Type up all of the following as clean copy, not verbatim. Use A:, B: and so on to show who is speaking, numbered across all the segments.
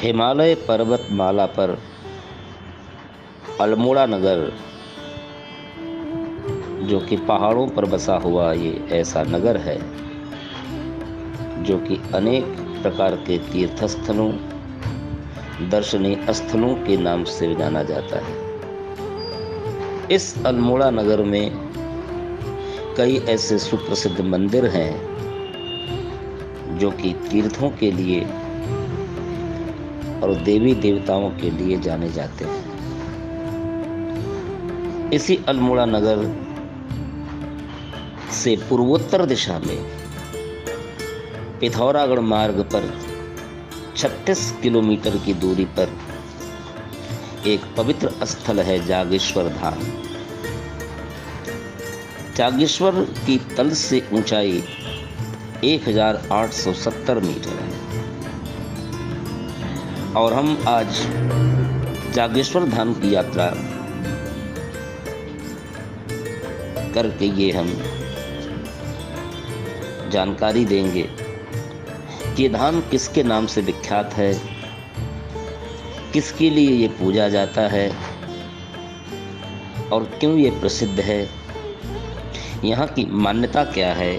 A: हिमालय पर्वतमाला पर अल्मोड़ा नगर, जो कि पहाड़ों पर बसा हुआ ये ऐसा नगर है जो कि अनेक प्रकार के तीर्थ स्थलों, दर्शनीय स्थलों के नाम से जाना जाता है। इस अल्मोड़ा नगर में कई ऐसे सुप्रसिद्ध मंदिर हैं जो कि तीर्थों के लिए और देवी देवताओं के लिए जाने जाते हैं। इसी अल्मोड़ा नगर से पूर्वोत्तर दिशा में पिथौरागढ़ मार्ग पर 36 किलोमीटर की दूरी पर एक पवित्र स्थल है जागेश्वर धाम। जागेश्वर की तल से ऊंचाई 1870 मीटर है और हम आज जागेश्वर धाम की यात्रा करके ये हम जानकारी देंगे कि धाम किसके नाम से विख्यात है, किसके लिए ये पूजा जाता है और क्यों ये प्रसिद्ध है, यहाँ की मान्यता क्या है।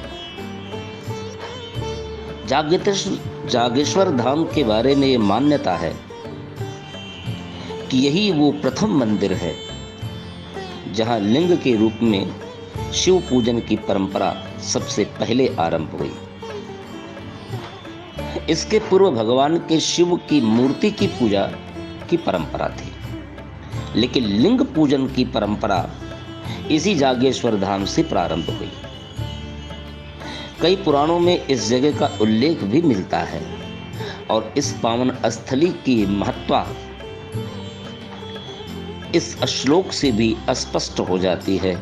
A: जागेश्वर धाम के बारे में ये मान्यता है कि यही वो प्रथम मंदिर है जहाँ लिंग के रूप में शिव पूजन की परंपरा सबसे पहले आरंभ हुई। इसके पूर्व भगवान के शिव की मूर्ति की पूजा की परंपरा थी, लेकिन लिंग पूजन की परंपरा इसी जागेश्वर धाम से प्रारंभ हुई। कई पुराणों में इस जगह का उल्लेख भी मिलता है और इस पावन स्थली की महत्ता इस श्लोक से भी स्पष्ट हो जाती है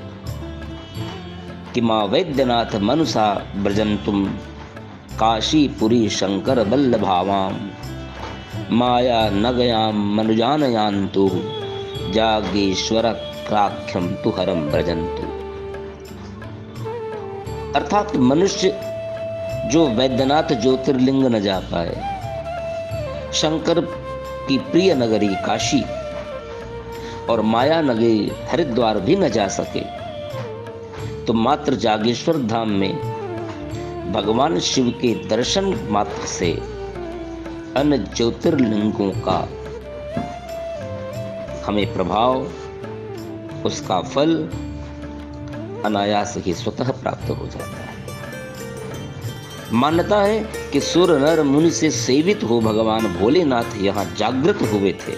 A: कि मां वैद्यनाथ मनसा ब्रजंतुम काशीपुरी शंकर वल्लभावाम माया नगयाम मनुजानयान्तु जागेश्वर क्राख्यम तुहरम ब्रजंतु। अर्थात मनुष्य जो वैद्यनाथ ज्योतिर्लिंग न जा पाए, शंकर की प्रिय नगरी काशी और माया नगरी हरिद्वार भी न जा सके, तो मात्र जागेश्वर धाम में भगवान शिव के दर्शन मात्र से अन्य ज्योतिर्लिंगों का हमें प्रभाव, उसका फल अनायास ही स्वतः प्राप्त हो जाता है। मान्यता है कि सुर नर मुनि से सेवित हो भगवान भोलेनाथ यहाँ जागृत हुए थे,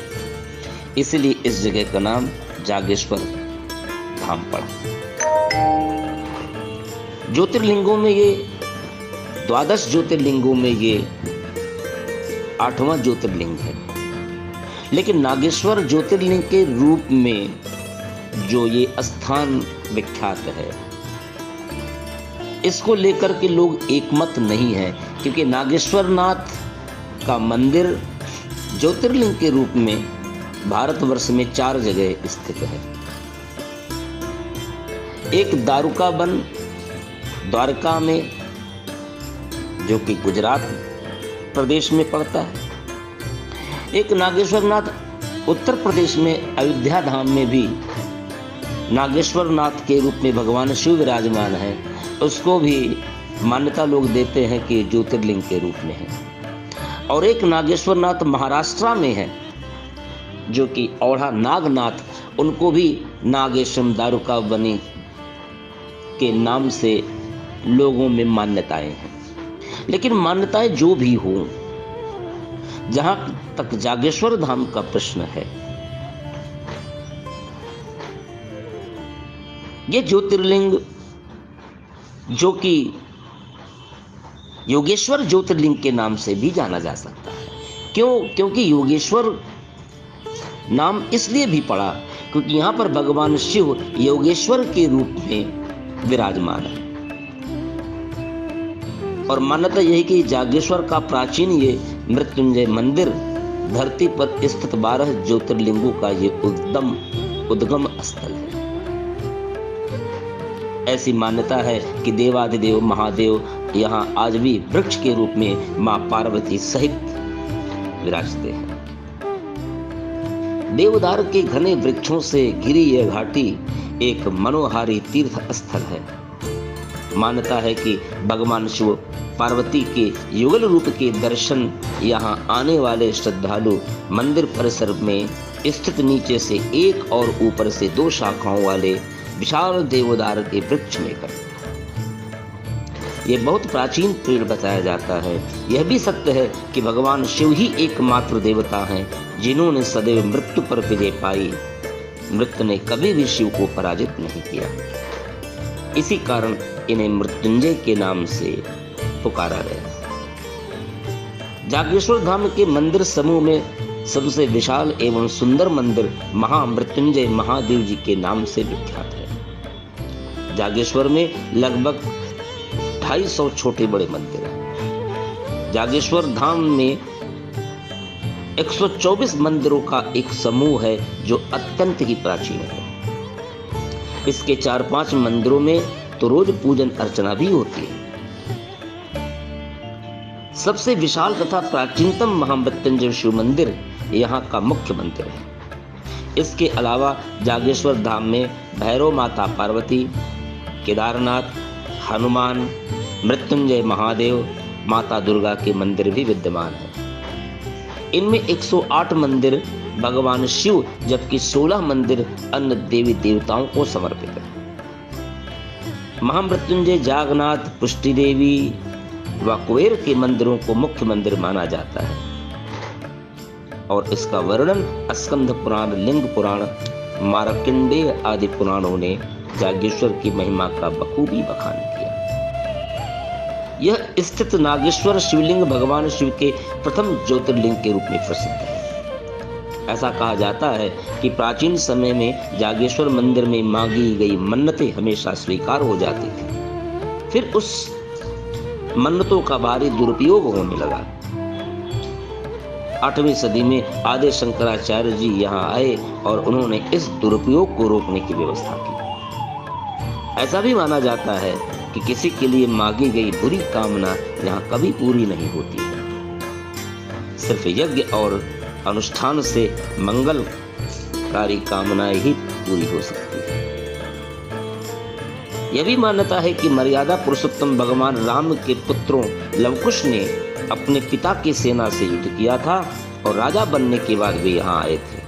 A: इसलिए इस जगह का नाम जागेश्वर धाम पड़ा। ज्योतिर्लिंगों में ये 12 ज्योतिर्लिंगों में ये 8वां ज्योतिर्लिंग है, लेकिन नागेश्वर ज्योतिर्लिंग के रूप में जो ये स्थान विख्यात है, इसको लेकर के लोग एकमत नहीं है, क्योंकि नागेश्वर नाथ का मंदिर ज्योतिर्लिंग के रूप में भारतवर्ष में 4 जगह स्थित है। एक दारुका वन द्वारका में, जो कि गुजरात प्रदेश में पड़ता है। एक नागेश्वर नाथ उत्तर प्रदेश में अयोध्या धाम में भी नागेश्वर नाथ के रूप में भगवान शिव विराजमान है, उसको भी मान्यता लोग देते हैं कि ज्योतिर्लिंग के रूप में है। और एक नागेश्वर नाथ महाराष्ट्र में है, जो कि औढ़ा नागनाथ, उनको भी नागेश्वरम दारुका वनी के नाम से लोगों में मान्यताएं हैं। लेकिन मान्यताएं जो भी हो, जहां तक जागेश्वर धाम का प्रश्न है, ये ज्योतिर्लिंग जो कि योगेश्वर ज्योतिर्लिंग के नाम से भी जाना जा सकता है। क्योंकि योगेश्वर नाम इसलिए भी पड़ा क्योंकि यहाँ पर भगवान शिव योगेश्वर के रूप में विराजमान है। और मान्यता यही कि जागेश्वर का प्राचीन ये मृत्युंजय मंदिर धरती पर स्थित 12 ज्योतिर्लिंगों का ये उद्गम स्थल है। ऐसी मान्यता है कि देवाधिदेव महादेव यहाँ आज भी वृक्ष के रूप में मां पार्वती सहित विराजते हैं। देवदार के घने वृक्षों से घिरी यह घाटी एक मनोहारी तीर्थ स्थल है। मान्यता है कि भगवान शिव पार्वती के युगल रूप के दर्शन यहाँ आने वाले श्रद्धालु मंदिर परिसर में स्थित नीचे से एक और ऊपर से 2 शाखाओं वाले विशाल देवदार के वृक्ष में करते हैं। यह बहुत प्राचीन पेड़ बताया जाता है। यह भी सत्य है कि भगवान शिव ही एकमात्र देवता हैं जिन्होंने सदैव मृत्यु पर विजय पाई। मृत्यु ने कभी भी शिव को पराजित नहीं किया। इसी कारण इन्हें मृत्युंजय के नाम से पुकारा गया। जागेश्वर धाम के मंदिर समूह में सबसे विशाल एवं सुंदर मंदिर महामृत्युंजय महादेव जी के नाम से विख्यात है। जागेश्वर में लगभग 250 छोटे बड़े मंदिर हैं। जागेश्वर धाम में 124 मंदिरों का एक समूह है जो अत्यंत ही प्राचीन है। इसके 4-5 मंदिरों में तो रोज पूजन अर्चना भी होती है। सबसे विशाल तथा प्राचीनतम महामृत्युंजय शिव मंदिर यहाँ का मुख्य मंदिर है। इसके अलावा जागेश्वर धाम में भैरव माता पार्वती, केदारनाथ, हनुमान, मृत्युंजय महादेव, माता दुर्गा के मंदिर भी विद्यमान है। इनमें 108 मंदिर भगवान शिव जबकि 16 मंदिर अन्य देवी देवताओं को समर्पित है। महामृत्युंजय, जागनाथ, पुष्टि देवी व कुबेर के मंदिरों को मुख्य मंदिर माना जाता है और इसका वर्णन स्कंद पुराण, लिंग पुराण, मार्कंडेय आदि पुराणों ने जागेश्वर की महिमा का बखूबी बखान किया। यह स्थित नागेश्वर शिवलिंग भगवान शिव के प्रथम ज्योतिर्लिंग के रूप में प्रसिद्ध है। ऐसा कहा जाता है कि प्राचीन समय में जागेश्वर मंदिर में मांगी गई मन्नतें हमेशा स्वीकार हो जाती थी। फिर उस मन्नतों का भारी दुरुपयोग होने लगा। 8वीं सदी में आदि शंकराचार्य जी यहाँ आए और उन्होंने इस दुरुपयोग को रोकने की व्यवस्था की। ऐसा भी माना जाता है कि किसी के लिए मांगी गई बुरी कामना यहाँ कभी पूरी नहीं होती है। सिर्फ यज्ञ और अनुष्ठान से मंगलकारी कामनाएं ही पूरी हो सकती है। यह भी मान्यता है कि मर्यादा पुरुषोत्तम भगवान राम के पुत्रों लवकुश ने अपने पिता की सेना से युद्ध किया था और राजा बनने के बाद वे यहाँ आए थे।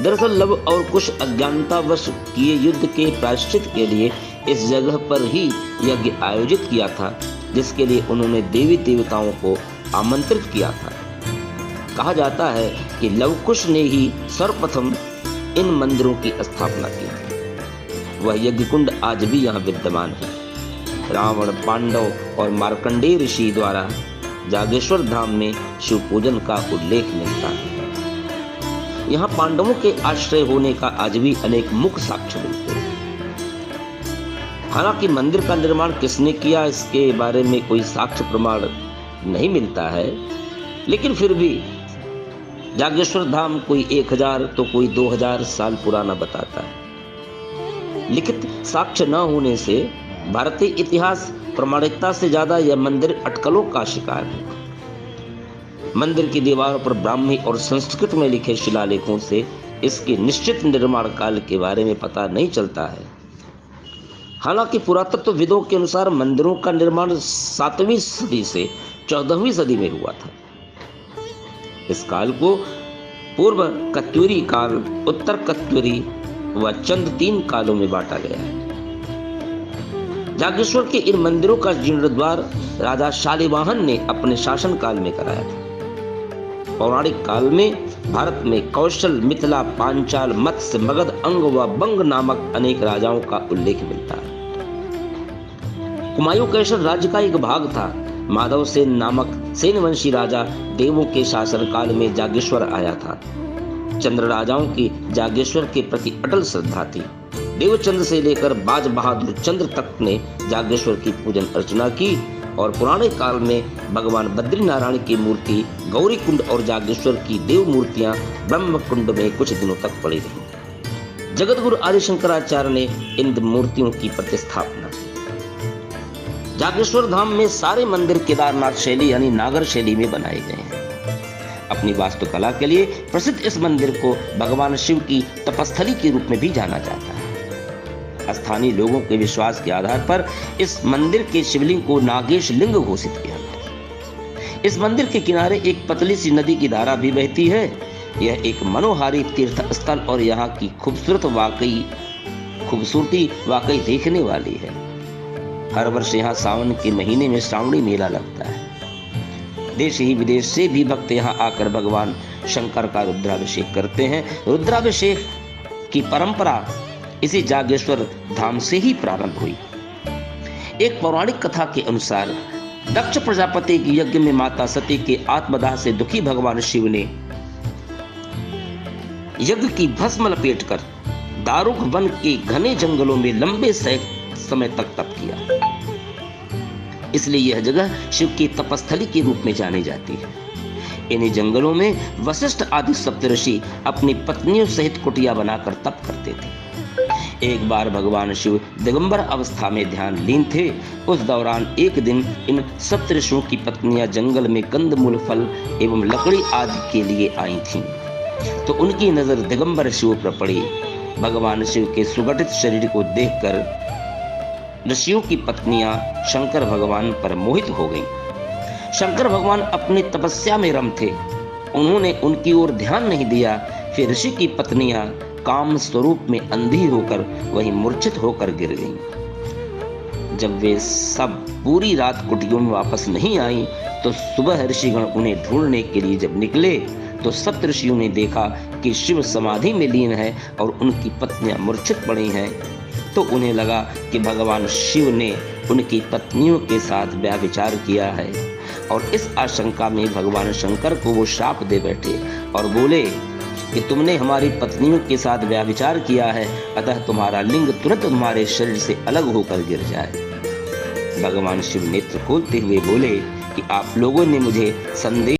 A: दरअसल लव और कुश अज्ञानतावश किए युद्ध के प्रायश्चित के लिए इस जगह पर ही यज्ञ आयोजित किया था, जिसके लिए उन्होंने देवी देवताओं को आमंत्रित किया था। कहा जाता है कि लवकुश ने ही सर्वप्रथम इन मंदिरों की स्थापना की थी। वह यज्ञ कुंड आज भी यहाँ विद्यमान है। रावण, पांडव और मार्कंडेय ऋषि द्वारा जागेश्वर धाम में शिव पूजन का उल्लेख मिलता है। यहाँ पांडवों के आश्रय होने का आज भी अनेक मुख्य साक्ष्य मिलते हैं। हालांकि मंदिर का निर्माण किसने किया इसके बारे में कोई साक्ष्य प्रमाण नहीं मिलता है, लेकिन फिर भी जागेश्वर धाम कोई 1000 तो कोई 2000 साल पुराना बताता है। लिखित साक्ष्य न होने से भारतीय इतिहास प्रामाणिकता से ज्यादा यह मंदिर अटकलों का शिकार है। मंदिर की दीवारों पर ब्राह्मी और संस्कृत में लिखे शिलालेखों से इसके निश्चित निर्माण काल के बारे में पता नहीं चलता है। हालांकि पुरातत्वविदों के अनुसार मंदिरों का निर्माण 7वीं सदी से 14वीं सदी में हुआ था। इस काल को पूर्व कत्यूरी काल, उत्तर कत्यूरी व चंद 3 कालों में बांटा गया है। जागेश्वर के इन मंदिरों का जीर्णोद्धार राजा शालिवाहन ने अपने शासनकाल में कराया था। पौराणिक काल में भारत में कौशल, मिथिला, पांचाल, मत्स्य, मगध, अंग व बंग नामक अनेक राजाओं का उल्लेख मिलता है। कुमायूं कैसर राज्य का एक भाग था। माधव सेन नामक सेनवंशी राजा देवों के शासनकाल में जागेश्वर आया था। चंद्र राजाओं की जागेश्वर के प्रति अटल श्रद्धा थी। देवचंद्र से लेकर बाज बहादुर चंद्र तक ने जागेश्वर की पूजन अर्चना की और पुराने काल में भगवान बद्री नारायण की मूर्ति गौरी कुंड और जागेश्वर की देव मूर्तियां ब्रह्म कुंड में कुछ दिनों तक पड़ी रही। जगतगुरु आदि शंकराचार्य ने इन मूर्तियों की प्रतिस्थापना की। जागेश्वर धाम में सारे मंदिर केदारनाथ शैली यानी नागर शैली में बनाए गए हैं। अपनी वास्तुकला के लिए प्रसिद्ध इस मंदिर को भगवान शिव की तपस्थली के रूप में भी जाना जाता है। स्थानीय लोगों के विश्वास के आधार पर इस मंदिर के शिवलिंग को नागेश लिंग घोषित किया गया। इस मंदिर के किनारे एक पतली सी नदी की धारा भी बहती है। यह एक मनोहारी तीर्थ स्थल और यहाँ की खूबसूरती वाकई देखने वाली है। हर वर्ष यहाँ सावन के महीने में श्रावणी मेला लगता है। देश ही विदेश से भी भक्त यहाँ आकर भगवान शंकर का रुद्राभिषेक करते हैं। रुद्राभिषेक की परंपरा इसी जागेश्वर धाम से ही प्रारंभ हुई। एक पौराणिक कथा के अनुसार दक्ष प्रजापति के यज्ञ में माता सती के आत्मदाह से दुखी भगवान शिव ने यज्ञ की भस्म लपेटकर दारुक वन के घने जंगलों में लंबे समय तक तप किया। इसलिए यह जगह शिव की तपस्थली के रूप में जानी जाती है। इन्हीं जंगलों में वशिष्ठ आदि सप्तऋषि अपनी पत्नियों सहित कुटिया बनाकर तप करते थे। एक बार भगवान शिव दिगंबर अवस्था में ध्यान लीन थे। उस दौरान एक दिन इन सप्तऋषियों की पत्नियां जंगल में कंदमूल, फल एवं लकड़ी आदि के लिए आई थीं। तो उनकी नजर दिगंबर शिव पर पड़ी। भगवान शिव के सुगठित शरीर को देखकर ऋषियों की पत्नियां शंकर भगवान पर मोहित हो गईं। शंकर भगवान अपनी तपस्या में रम थे। उन्होंने उनकी ओर ध्यान नहीं दिया। फिर ऋषि की पत्नियां काम स्वरूप में अंधी होकर वहीं मूर्छित होकर गिर गईं। जब वे सब पूरी रात कुटियों में वापस नहीं आई तो सुबह ऋषिगण उन्हें ढूंढने के लिए जब निकले तो सप्तऋषियों ने देखा कि शिव समाधि में लीन है और उनकी पत्नियां मूर्छित पड़ी हैं। तो उन्हें लगा कि भगवान शिव ने उनकी पत्नियों के साथ व्यभिचार किया है और इस आशंका में भगवान शंकर को वो श्राप दे बैठे और बोले कि तुमने हमारी पत्नियों के साथ व्यभिचार किया है, अतः तुम्हारा लिंग तुरंत तुम्हारे शरीर से अलग होकर गिर जाए। भगवान शिव नेत्र खोलते हुए बोले कि आप लोगों ने मुझे संदेश